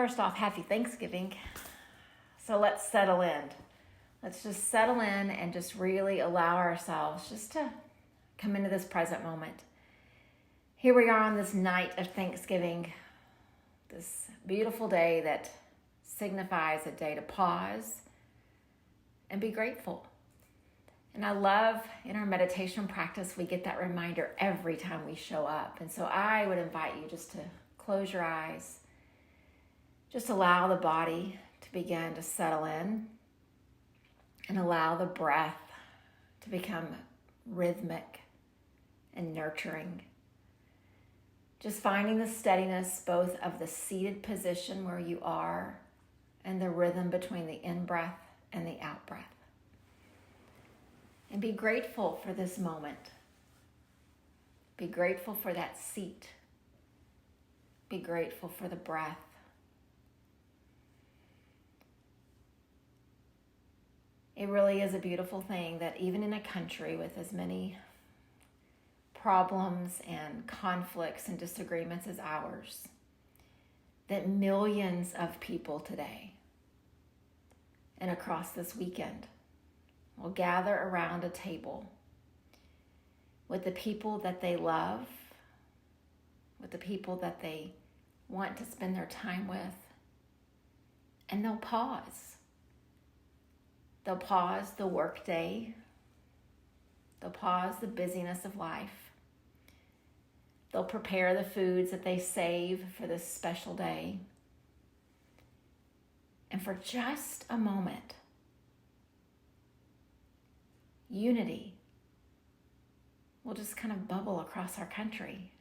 First off, happy Thanksgiving. So let's settle in. Let's just settle in and just really allow ourselves just to come into this present moment. Here we are on this night of Thanksgiving, this beautiful day that signifies a day to pause and be grateful. And I love in our meditation practice, we get that reminder every time we show up. And so I would invite you just to close your eyes, just allow the body to begin to settle in and allow the breath to become rhythmic and nurturing. Just finding the steadiness both of the seated position where you are and the rhythm between the in-breath and the out-breath. And be grateful for this moment. Be grateful for that seat. Be grateful for the breath. It really is a beautiful thing that even in a country with as many problems and conflicts and disagreements as ours, that millions of people today and across this weekend will gather around a table with the people that they love, with the people that they want to spend their time with, and they'll pause. They'll pause the workday. They'll pause the busyness of life. They'll prepare the foods that they save for this special day. And for just a moment, unity will just kind of bubble across our country.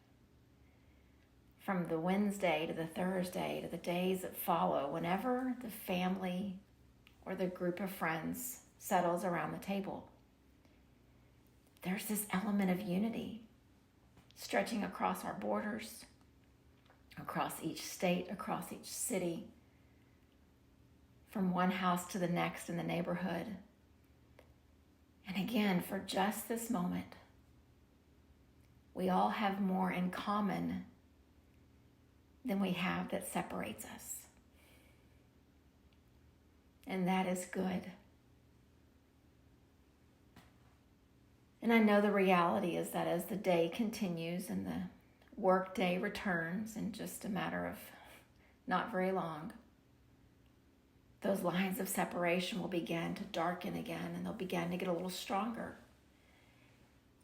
From the Wednesday to the Thursday to the days that follow, whenever the family or the group of friends settles around the table, there's this element of unity stretching across our borders, across each state, across each city, from one house to the next in the neighborhood. And again, for just this moment, we all have more in common than we have that separates us. And that is good. And I know the reality is that as the day continues and the work day returns in just a matter of not very long, those lines of separation will begin to darken again and they'll begin to get a little stronger.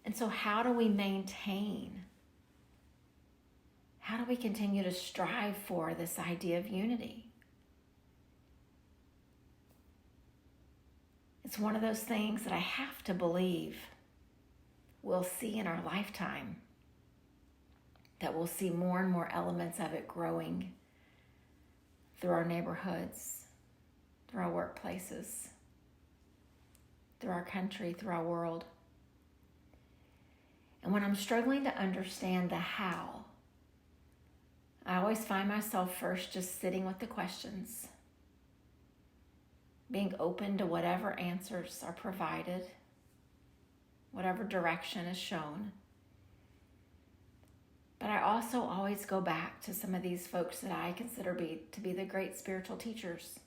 And so how do we maintain? How do we continue to strive for this idea of unity? It's one of those things that I have to believe we'll see in our lifetime, that we'll see more and more elements of it growing through our neighborhoods, through our workplaces, through our country, through our world. And when I'm struggling to understand the how, I always find myself first just sitting with the questions, being open to whatever answers are provided, whatever direction is shown. But I also always go back to some of these folks that I consider to be the great spiritual teachers,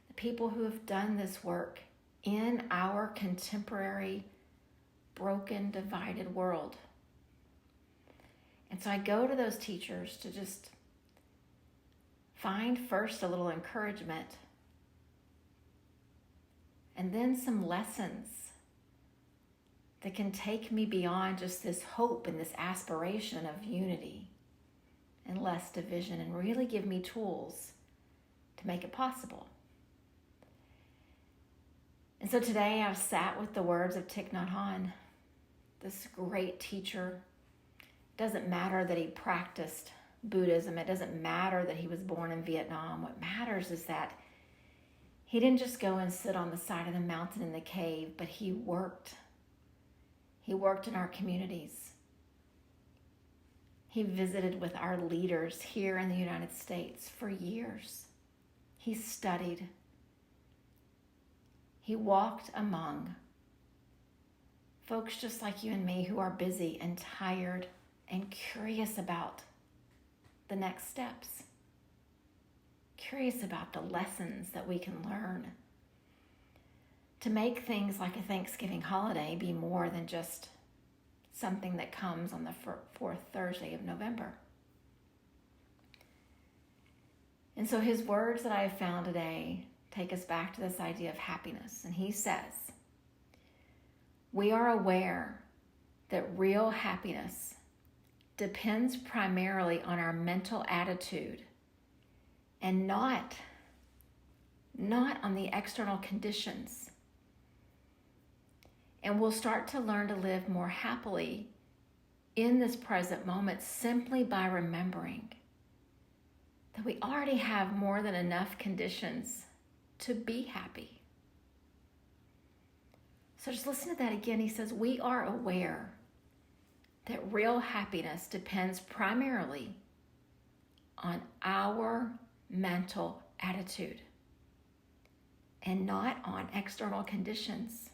the people who have done this work in our contemporary, broken, divided world. And so I go to those teachers to just find first a little encouragement and then some lessons that can take me beyond just this hope and this aspiration of unity and less division, and really give me tools to make it possible. And so today I've sat with the words of Thich Nhat Hahn, this great teacher. It doesn't matter that he practiced Buddhism. It doesn't matter that he was born in Vietnam. What matters is that he didn't just go and sit on the side of the mountain in the cave, but he worked. He worked in our communities. He visited with our leaders here in the United States for years. He studied. He walked among folks just like you and me who are busy and tired and curious about the next steps. curious about the lessons that we can learn to make things like a Thanksgiving holiday be more than just something that comes on the fourth Thursday of November. And so his words that I have found today take us back to this idea of happiness. And he says, we are aware that real happiness depends primarily on our mental attitude and not on the external conditions. And we'll start to learn to live more happily in this present moment simply by remembering that we already have more than enough conditions to be happy. So just listen to that again. He says, we are aware that real happiness depends primarily on our mental attitude and not on external conditions.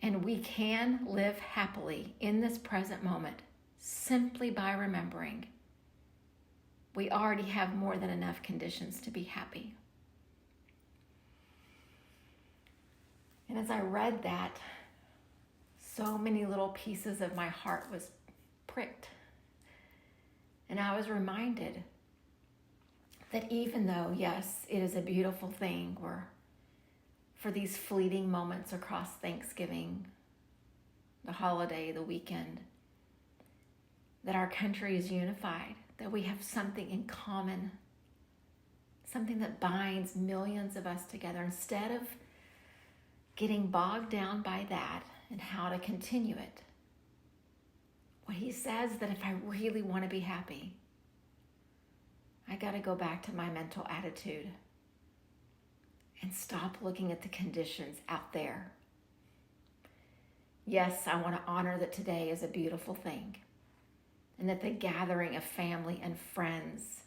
And we can live happily in this present moment simply by remembering we already have more than enough conditions to be happy. And as I read that, so many little pieces of my heart was pricked. And I was reminded that even though, yes, it is a beautiful thing for these fleeting moments across Thanksgiving, the holiday, the weekend, that our country is unified, that we have something in common, something that binds millions of us together. Instead of getting bogged down by that and how to continue it, what he says that if I really want to be happy, I got to go back to my mental attitude and stop looking at the conditions out there. Yes, I want to honor that today is a beautiful thing and that the gathering of family and friends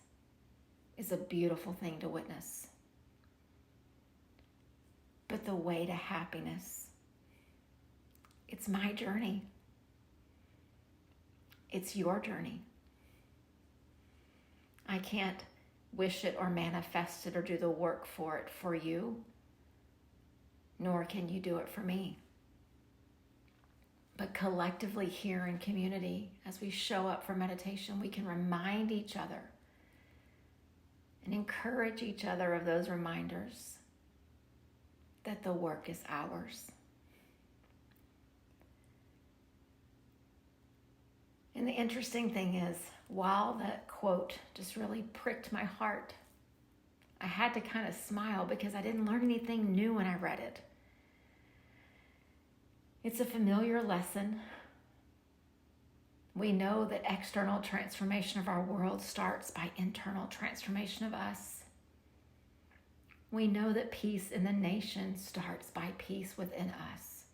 is a beautiful thing to witness. But the way to happiness, it's my journey. It's your journey. I can't wish it or manifest it or do the work for it for you, nor can you do it for me. But collectively here in community, as we show up for meditation, we can remind each other and encourage each other of those reminders that the work is ours. And the interesting thing is, while that quote just really pricked my heart, I had to kind of smile because I didn't learn anything new when I read it. It's a familiar lesson. We know that external transformation of our world starts by internal transformation of us. We know that peace in the nation starts by peace within us.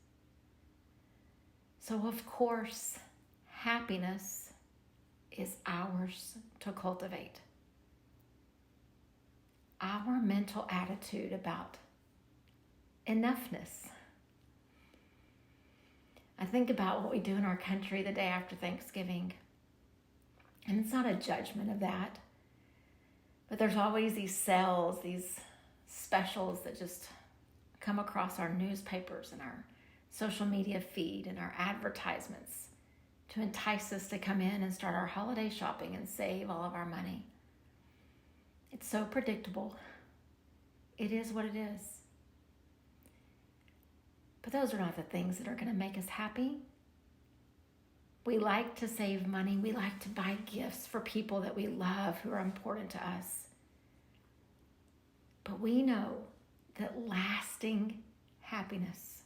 So of course, happiness is ours to cultivate. Our mental attitude about enoughness. I think about what we do in our country the day after Thanksgiving. And it's not a judgment of that. But there's always these sales, these specials that just come across our newspapers and our social media feed and our advertisements to entice us to come in and start our holiday shopping and save all of our money. It's so predictable. It is what it is. But those are not the things that are going to make us happy. We like to save money. We like to buy gifts for people that we love who are important to us. But we know that lasting happiness,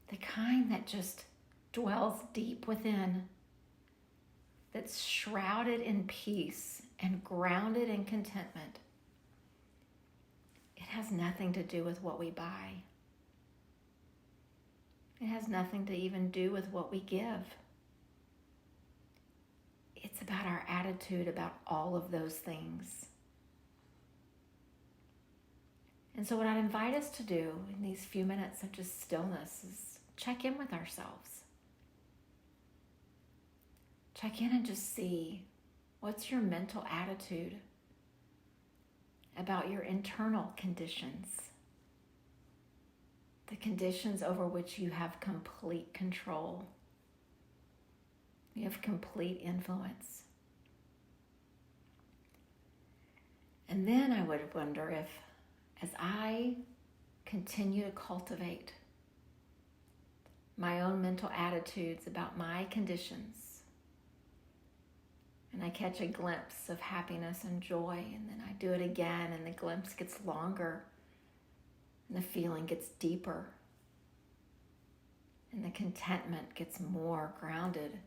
the kind that just dwells deep within, that's shrouded in peace and grounded in contentment, it has nothing to do with what we buy. It has nothing to even do with what we give. It's about our attitude about all of those things. And so what I'd invite us to do in these few minutes of just stillness is check in with ourselves. Check in and just see, what's your mental attitude about your internal conditions, the conditions over which you have complete control. You have complete influence. And then I would wonder if, as I continue to cultivate my own mental attitudes about my conditions, and I catch a glimpse of happiness and joy, and then I do it again, and the glimpse gets longer, and the feeling gets deeper, and the contentment gets more grounded.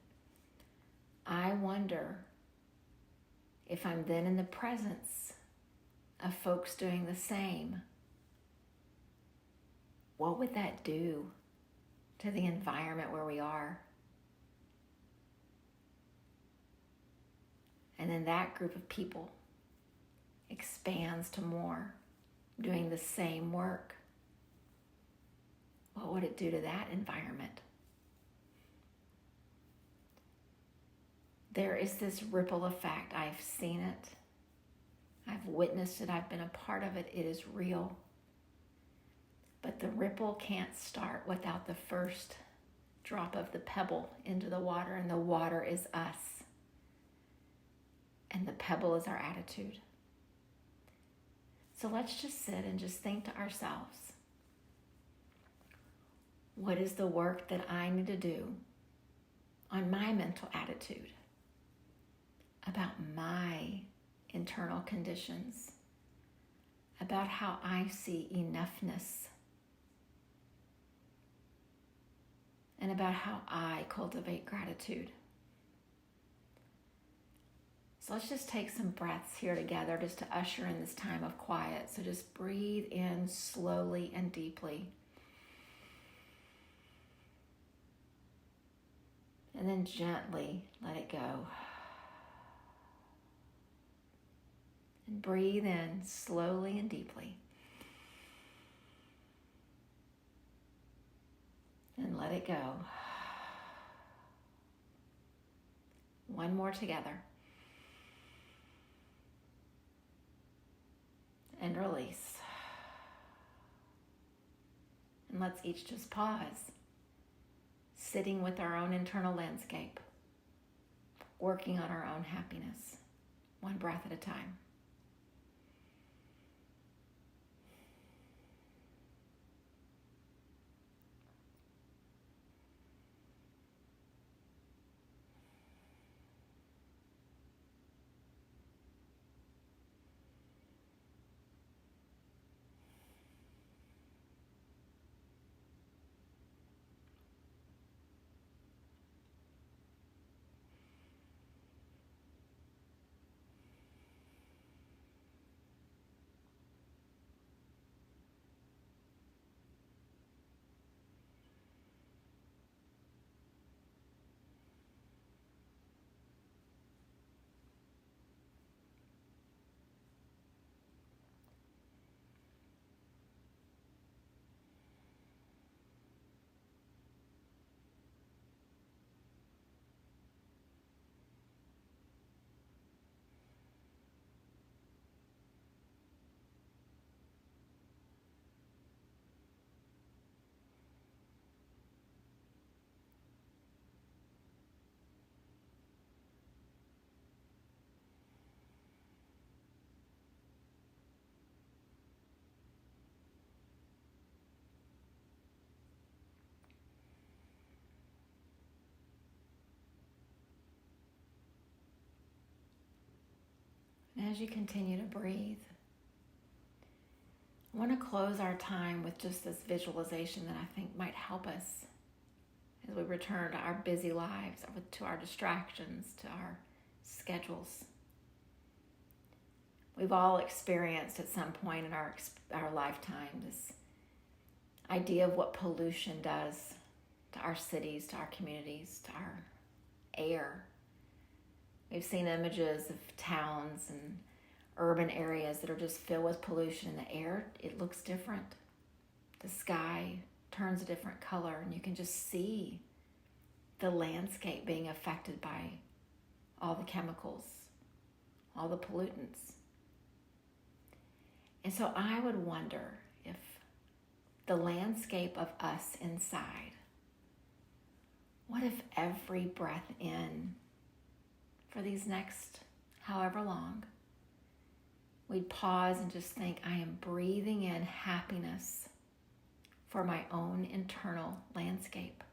I wonder if I'm then in the presence of folks doing the same, what would that do to the environment where we are? And then that group of people expands to more, doing the same work. What would it do to that environment? There is this ripple effect. I've seen it. I've witnessed it. I've been a part of it. It is real. But the ripple can't start without the first drop of the pebble into the water, and the water is us. And the pebble is our attitude. So let's just sit and just think to ourselves, what is the work that I need to do on my mental attitude about my internal conditions, about how I see enoughness, and about how I cultivate gratitude. So let's just take some breaths here together just to usher in this time of quiet. So just breathe in slowly and deeply. And then gently let it go. And breathe in slowly and deeply. And let it go. One more together. And release. And let's each just pause, sitting with our own internal landscape, working on our own happiness, one breath at a time. And as you continue to breathe, I want to close our time with just this visualization that I think might help us as we return to our busy lives, to our distractions, to our schedules. We've all experienced at some point in our lifetime this idea of what pollution does to our cities, to our communities, to our air. We've seen images of towns and urban areas that are just filled with pollution. In the air, it looks different. The sky turns a different color, and you can just see the landscape being affected by all the chemicals, all the pollutants. And so I would wonder if the landscape of us inside, what if every breath in for these next however long, we'd pause and just think, I am breathing in happiness for my own internal landscape.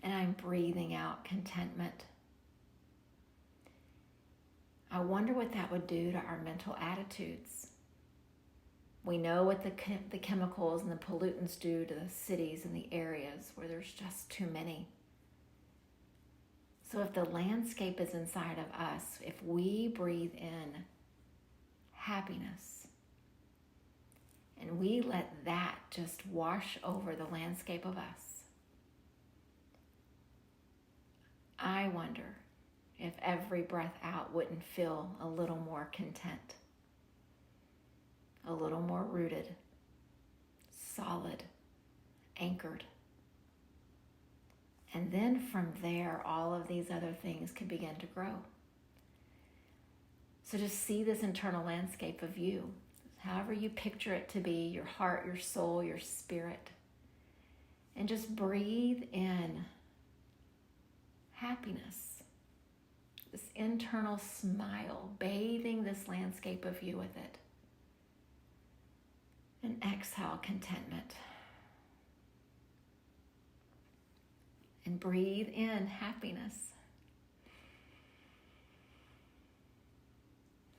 And I'm breathing out contentment. I wonder what that would do to our mental attitudes. We know what the chemicals and the pollutants do to the cities and the areas where there's just too many. So if the landscape is inside of us, if we breathe in happiness and we let that just wash over the landscape of us, I wonder if every breath out wouldn't feel a little more content, a little more rooted, solid, anchored. And then from there, all of these other things can begin to grow. So just see this internal landscape of you, however you picture it to be, your heart, your soul, your spirit. And just breathe in happiness, this internal smile, bathing this landscape of you with it. And exhale contentment. And breathe in happiness.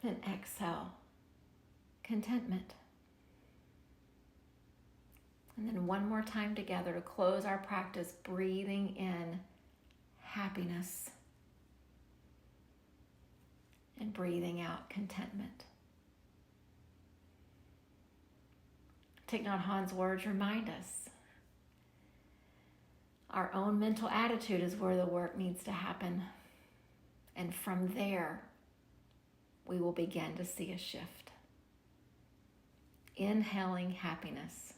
And exhale contentment. And then one more time together to close our practice, breathing in happiness and breathing out contentment. Thich Nhat Hanh's words remind us our own mental attitude is where the work needs to happen. And from there, we will begin to see a shift. Inhaling happiness,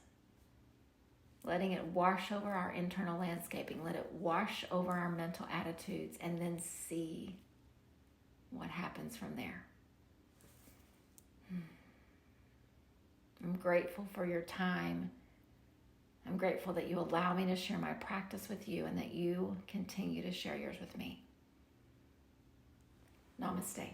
letting it wash over our internal landscaping, let it wash over our mental attitudes, and then see what happens from there. I'm grateful for your time. I'm grateful that you allow me to share my practice with you and that you continue to share yours with me. Namaste.